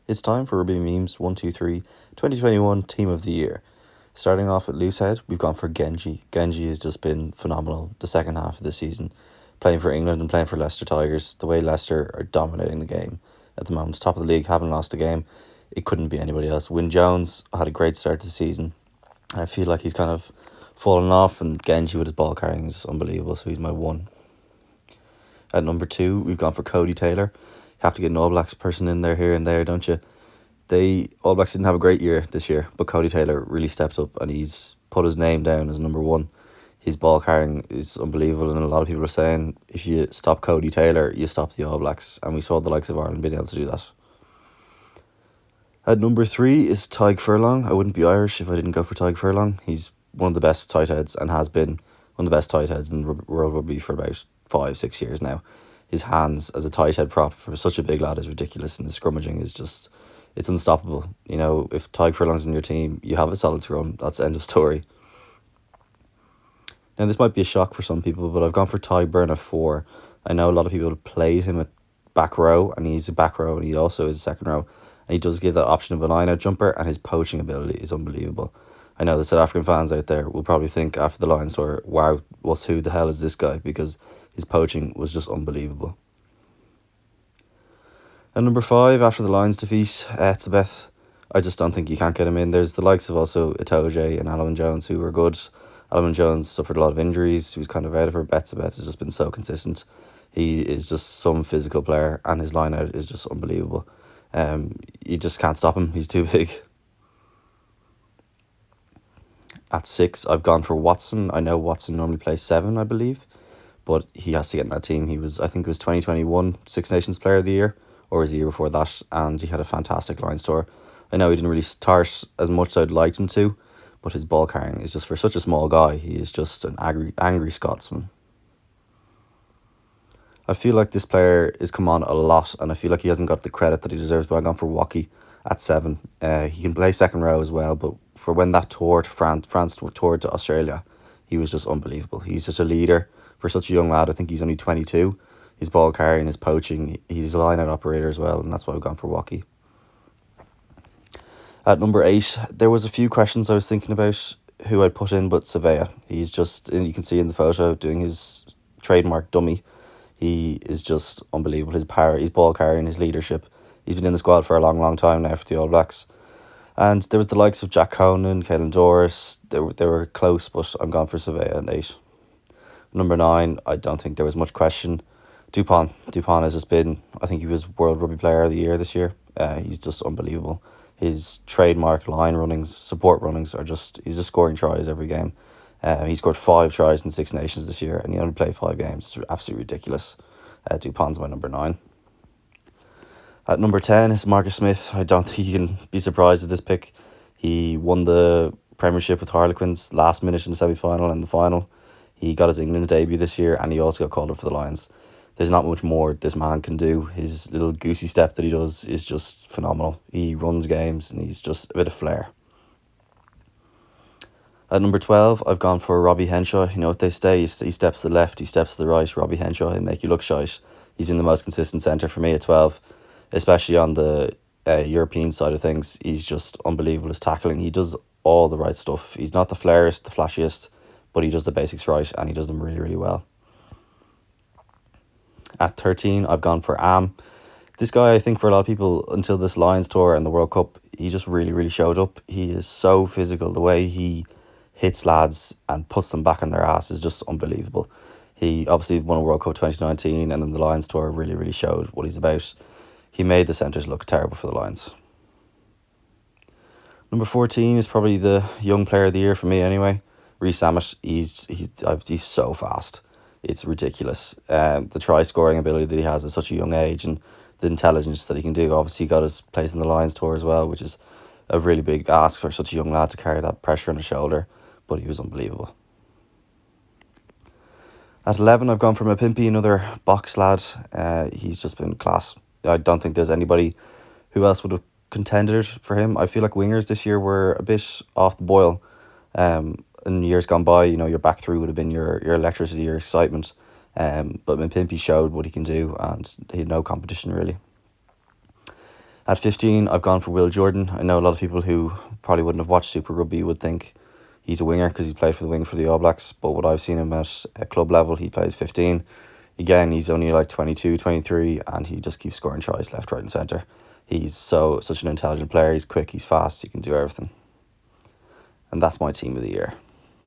It's time for Rugby Memes 123 2021 Team of the Year. Starting off at Loosehead, we've gone for Gengy. Gengy has just been phenomenal the second half of the season, playing for England and playing for Leicester Tigers. The way Leicester are dominating the game at the moment, top of the league, haven't lost a game. It couldn't be anybody else. Wyn Jones had a great start to the season. I feel like he's kind of fallen off, and Gengy with his ball carrying is unbelievable, so he's my one. At number 2, we've gone for Cody Taylor. You have to get an All Blacks person in there here and there, don't you? All Blacks didn't have a great year this year, but Cody Taylor really stepped up and he's put his name down as number 1. His ball carrying is unbelievable, and a lot of people are saying if you stop Cody Taylor, you stop the All Blacks, and we saw the likes of Ireland being able to do that. At number 3 is Tyg Furlong. I wouldn't be Irish if I didn't go for Tyg Furlong. He's one of the best tight heads and has been one of the best tight heads in World Rugby for about 5-6 years now. His hands as a tight head prop for such a big lad is ridiculous, and his scrummaging is just, it's unstoppable. You know, if Tyg Furlong's in your team, you have a solid scrum. That's end of story. Now, this might be a shock for some people, but I've gone for Beirne at 4. I know a lot of people have played him at back row, and he's a back row, and he also is a second row. And he does give that option of a line-out jumper, and his poaching ability is unbelievable. I know the South African fans out there will probably think after the Lions tour, wow, who the hell is this guy? Because his poaching was just unbelievable. And number 5, after the Lions defeat, Etzebeth, I just don't think you can't get him in. There's the likes of also Itoje and Alwyn Jones who were good. Alwyn Jones suffered a lot of injuries. He was kind of out of her. Etzebeth has just been so consistent. He is just some physical player, and his line out is just unbelievable. You just can't stop him. He's too big. At 6, I've gone for Watson. I know Watson normally plays 7, I believe, but he has to get in that team. I think it was 2021 Six Nations Player of the Year, or was the year before that, and he had a fantastic Lions tour. I know he didn't really start as much as I'd liked him to, but his ball carrying is just, for such a small guy, he is just an angry Scotsman. I feel like this player is come on a lot, and I feel like he hasn't got the credit that he deserves, but I've gone for Woki at 7. He can play second row as well, but for when that tour to France toured to Australia, he was just unbelievable. He's such a leader for such a young lad. I think he's only 22. His ball carrying, his poaching, he's a line-out operator as well, and that's why I've gone for Woki. At number 8, there was a few questions I was thinking about who I'd put in, but Savea. He's just, you can see in the photo, doing his trademark dummy. He is just unbelievable. His power, his ball carrying, his leadership. He's been in the squad for a long time now for the All Blacks. And there was the likes of Jack Conan, Caelan Doris. They were close, but I'm gone for Savea at 8. Number 9, I don't think there was much question. Dupont has just been, I think he was World Rugby Player of the Year this year. He's just unbelievable. His trademark line runnings, support runnings he's just scoring tries every game. He scored 5 tries in Six Nations this year, and he only played 5 games. It's absolutely ridiculous. Dupont's my number 9. At number 10 is Marcus Smith. I don't think you can be surprised at this pick. He won the Premiership with Harlequins last minute in the semi-final and the final. He got his England debut this year, and he also got called up for the Lions. There's not much more this man can do. His little goosey step that he does is just phenomenal. He runs games, and he's just a bit of flair. At number 12, I've gone for Robbie Henshaw. You know what they say, he steps to the left, he steps to the right. Robbie Henshaw, he'll make you look shite. He's been the most consistent centre for me at 12, especially on the European side of things. He's just unbelievable. His tackling, he does all the right stuff. He's not the flairiest, the flashiest, but he does the basics right, and he does them really, really well. At 13, I've gone for Am. This guy, I think for a lot of people, until this Lions tour and the World Cup, he just really, really showed up. He is so physical. The way he hits lads and puts them back on their ass is just unbelievable. He obviously won a World Cup 2019, and then the Lions tour really, really showed what he's about. He made the centres look terrible for the Lions. Number 14 is probably the young player of the year for me anyway. Rhys Sammet. He's so fast. It's ridiculous. The try scoring ability that he has at such a young age, and the intelligence that he can do. Obviously, he got his place in the Lions tour as well, which is a really big ask for such a young lad to carry that pressure on his shoulder, but he was unbelievable. At 11, I've gone for Mapimpi, another box lad. He's just been class. I don't think there's anybody who else would have contended for him. I feel like wingers this year were a bit off the boil. In years gone by, you know, your back three would have been your electricity, your excitement. But Mapimpi showed what he can do, and he had no competition really. At 15, I've gone for Will Jordan. I know a lot of people who probably wouldn't have watched Super Rugby would think he's a winger because he played for the wing for the All Blacks, but what I've seen him at club level, he plays 15. Again, he's only like 22, 23, and he just keeps scoring tries left, right and centre. He's such an intelligent player. He's quick, he's fast, he can do everything. And that's my team of the year.